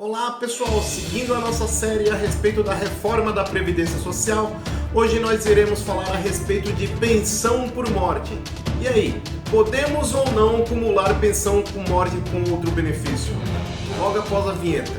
Olá pessoal, seguindo a nossa série a respeito da reforma da Previdência Social, hoje nós iremos falar a respeito de pensão por morte. E aí, podemos ou não acumular pensão por morte com outro benefício? Logo após a vinheta.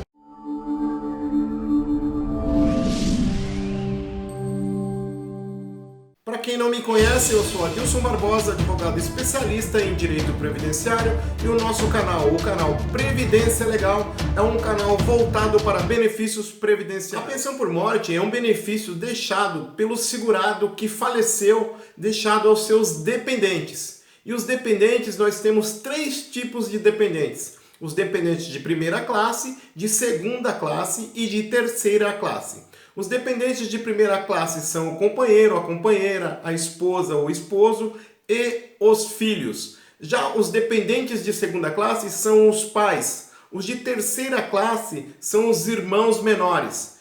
Para quem não me conhece, eu sou Adilson Barbosa, advogado especialista em direito previdenciário, e o nosso canal, o canal Previdência Legal, é um canal voltado para benefícios previdenciários. A pensão por morte é um benefício deixado pelo segurado que faleceu, deixado aos seus dependentes. E os dependentes, nós temos três tipos de dependentes: os dependentes de primeira classe, de segunda classe e de terceira classe. Os dependentes de primeira classe são o companheiro, a companheira, a esposa ou esposo e os filhos. Já os dependentes de segunda classe são os pais. Os de terceira classe são os irmãos menores.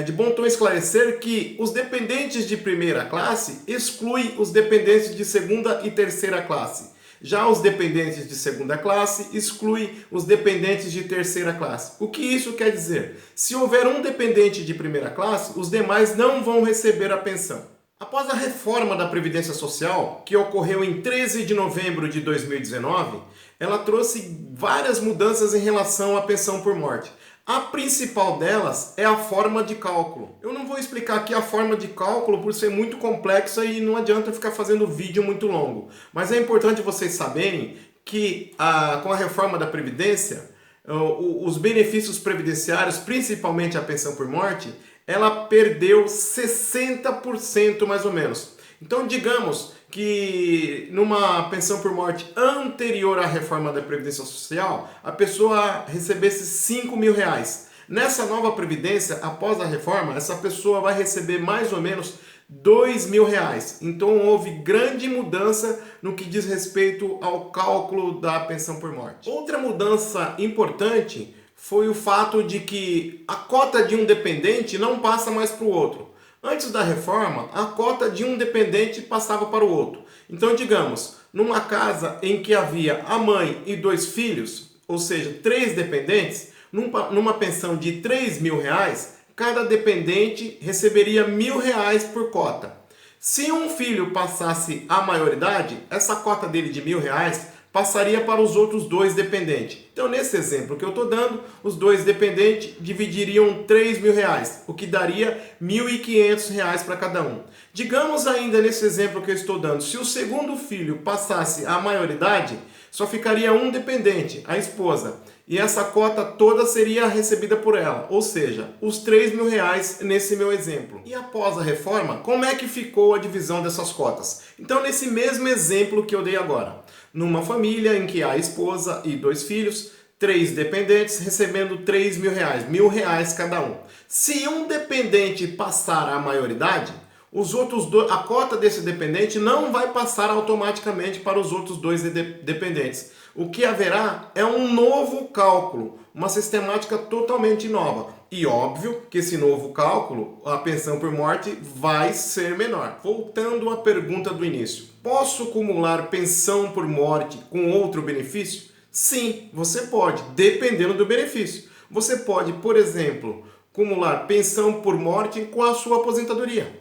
De bom tom esclarecer que os dependentes de primeira classe excluem os dependentes de segunda e terceira classe. Já os dependentes de segunda classe excluem os dependentes de terceira classe. O que isso quer dizer? Se houver um dependente de primeira classe, os demais não vão receber a pensão. Após a reforma da Previdência Social, que ocorreu em 13 de novembro de 2019, ela trouxe várias mudanças em relação à pensão por morte. A principal delas é a forma de cálculo. Eu não vou explicar aqui a forma de cálculo por ser muito complexa e não adianta ficar fazendo vídeo muito longo. Mas é importante vocês saberem que com a reforma da Previdência, os benefícios previdenciários, principalmente a pensão por morte, ela perdeu 60% mais ou menos. Então, digamos que numa pensão por morte anterior à reforma da Previdência Social, a pessoa recebesse R$ 5.000. Nessa nova Previdência, após a reforma, essa pessoa vai receber mais ou menos R$ 2.000. Então, houve grande mudança no que diz respeito ao cálculo da pensão por morte. Outra mudança importante foi o fato de que a cota de um dependente não passa mais para o outro. Antes da reforma, a cota de um dependente passava para o outro. Então, digamos, numa casa em que havia a mãe e 2 filhos, ou seja, 3 dependentes, numa pensão de R$ 3.000, cada dependente receberia R$ 1.000 por cota. Se um filho passasse a maioridade, essa cota dele de R$ 1.000 passaria para os outros 2 dependentes. Então, nesse exemplo que eu estou dando, os 2 dependentes dividiriam R$ 3.000, o que daria R$ 1.500 para cada um. Digamos ainda nesse exemplo que eu estou dando, se o segundo filho passasse a maioridade, só ficaria um dependente, a esposa, e essa cota toda seria recebida por ela, ou seja, os R$ 3.000 nesse meu exemplo. E após a reforma, como é que ficou a divisão dessas cotas? Então, nesse mesmo exemplo que eu dei agora, numa família em que há a esposa e 2 filhos, 3 dependentes recebendo R$ 3.000, R$ 1.000 cada um. Se um dependente passar a maioridade, os outros a cota desse dependente não vai passar automaticamente para os outros 2 dependentes. O que haverá é um novo cálculo, uma sistemática totalmente nova. E óbvio que esse novo cálculo, a pensão por morte, vai ser menor. Voltando à pergunta do início, posso acumular pensão por morte com outro benefício? Sim, você pode, dependendo do benefício. Você pode, por exemplo, acumular pensão por morte com a sua aposentadoria.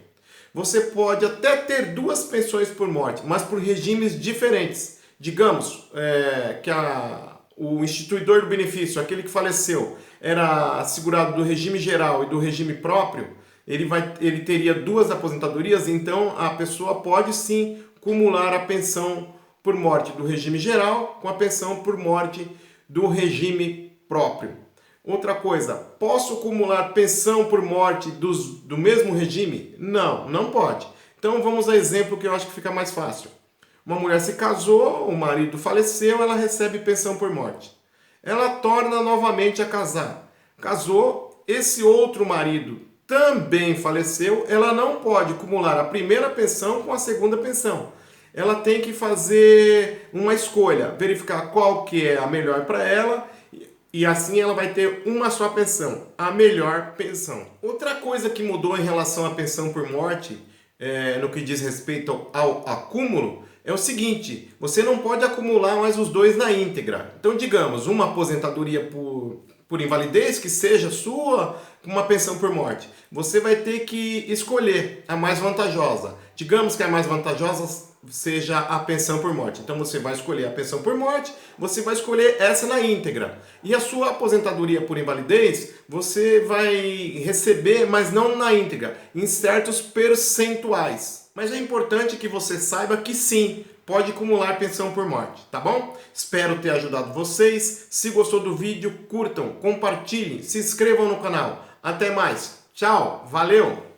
Você pode até ter 2 pensões por morte, mas por regimes diferentes. Digamos que o instituidor do benefício, aquele que faleceu, era segurado do regime geral e do regime próprio, ele teria 2 aposentadorias, então a pessoa pode sim acumular a pensão por morte do regime geral com a pensão por morte do regime próprio. Outra coisa, posso acumular pensão por morte do mesmo regime? Não, não pode. Então vamos ao exemplo que eu acho que fica mais fácil. Uma mulher se casou, o marido faleceu, ela recebe pensão por morte. Ela torna novamente a casar. Casou, esse outro marido também faleceu, ela não pode acumular a primeira pensão com a segunda pensão. Ela tem que fazer uma escolha, verificar qual que é a melhor para ela, e assim ela vai ter uma só pensão, a melhor pensão. Outra coisa que mudou em relação à pensão por morte, no que diz respeito ao acúmulo, é o seguinte: você não pode acumular mais os 2 na íntegra. Então, digamos, uma aposentadoria por invalidez, que seja sua, uma pensão por morte. Você vai ter que escolher a mais vantajosa. Digamos que a mais vantajosa seja a pensão por morte. Então você vai escolher a pensão por morte, você vai escolher essa na íntegra. E a sua aposentadoria por invalidez, você vai receber, mas não na íntegra, em certos percentuais. Mas é importante que você saiba que sim, pode acumular pensão por morte, tá bom? Espero ter ajudado vocês. Se gostou do vídeo, curtam, compartilhem, se inscrevam no canal. Até mais. Tchau, valeu!